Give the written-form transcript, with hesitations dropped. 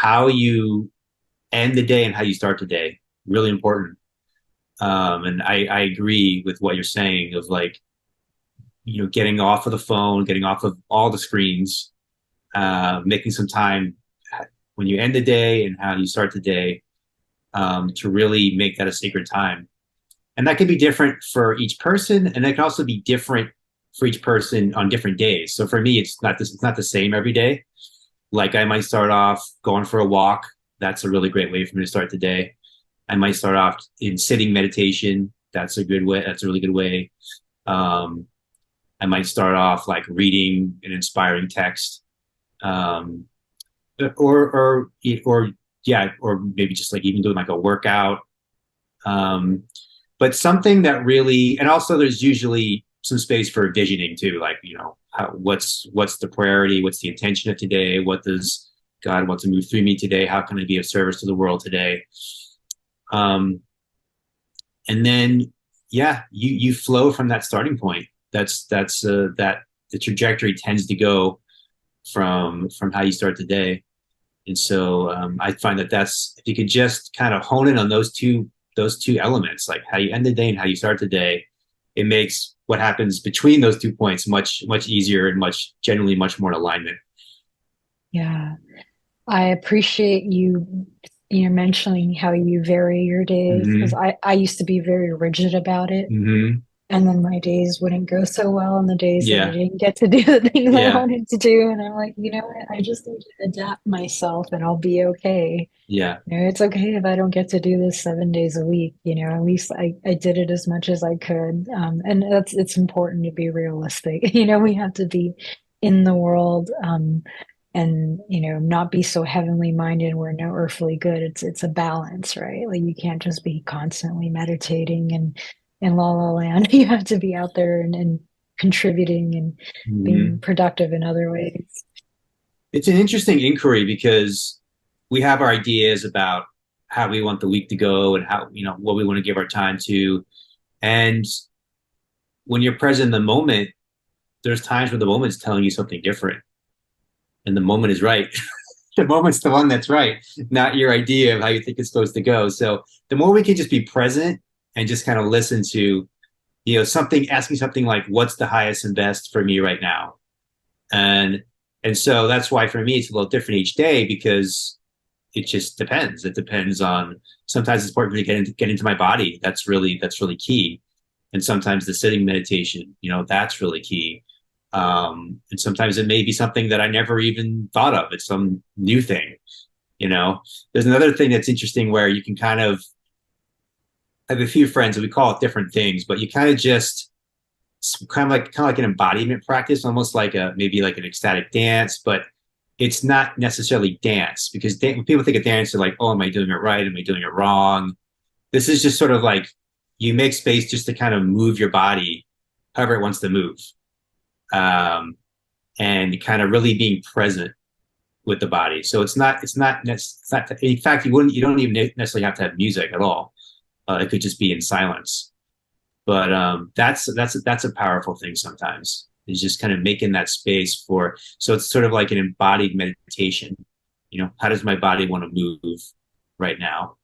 how you end the day and how you start the day. Really important. And I agree with what you're saying of like, getting off of the phone, getting off of all the screens, making some time when you end the day and how you start the day, to really make that a sacred time. And that can be different for each person, and it can also be different for each person on different days. So for me, it's not the same every day. Like I might start off going for a walk. That's a really great way for me to start the day. I might start off in sitting meditation. That's a good way. That's a really good way. Um, I might start off like reading an inspiring text, um, or yeah, or maybe just like even doing like a workout. Um, but something that really, and also there's usually some space for visioning too, like what's the priority, what's the intention of today, what does God want to move through me today, how can I be of service to the world today, um, and then yeah, you flow from that starting point. That the trajectory tends to go from how you start the day. And so I find that that's if you could just kind of hone in on those two elements, like how you end the day and how you start the day, it makes what happens between those 2 points much easier and generally much more in alignment. Yeah. I appreciate mentioning how you vary your days because Hmm. I used to be very rigid about it. Hmm. And then my days wouldn't go so well on the days that I Yeah. didn't get to do the things I Yeah. wanted to do. And I'm like, you know what? I just need to adapt myself and I'll be okay. Yeah. It's okay if I don't get to do this 7 days a week. At least I did it as much as I could. And it's important to be realistic. We have to be in the world, and not be so heavenly minded we're no earthly good. It's a balance, right? Like you can't just be constantly meditating and in la la land. You have to be out there and contributing and being Hmm. productive in other ways. It's an interesting inquiry because we have our ideas about how we want the week to go and how, what we want to give our time to. And when you're present in the moment, there's times where the moment's telling you something different and the moment is right. The moment's the one that's right, not your idea of how you think it's supposed to go. So the more we can just be present and just kind of listen to, something, asking something like, what's the highest and best for me right now? And and so that's why for me it's a little different each day because it just depends. It depends on sometimes it's important to get into my body. That's really key. And sometimes the sitting meditation, that's really key. And sometimes it may be something that I never even thought of. It's some new thing. You know, there's another thing that's interesting where you can kind of I have a few friends and we call it different things, but you kind of just it's kind of like an embodiment practice, almost like a maybe like an ecstatic dance, but it's not necessarily dance because when people think of dance, they're like, oh, am I doing it right? Am I doing it wrong? This is just sort of like you make space just to kind of move your body however it wants to move, um, and kind of really being present with the body. So it's not. In fact, you don't even necessarily have to have music at all. It could just be in silence. But that's a powerful thing sometimes. Is just kind of making that space for. So it's sort of like an embodied meditation. How does my body want to move right now?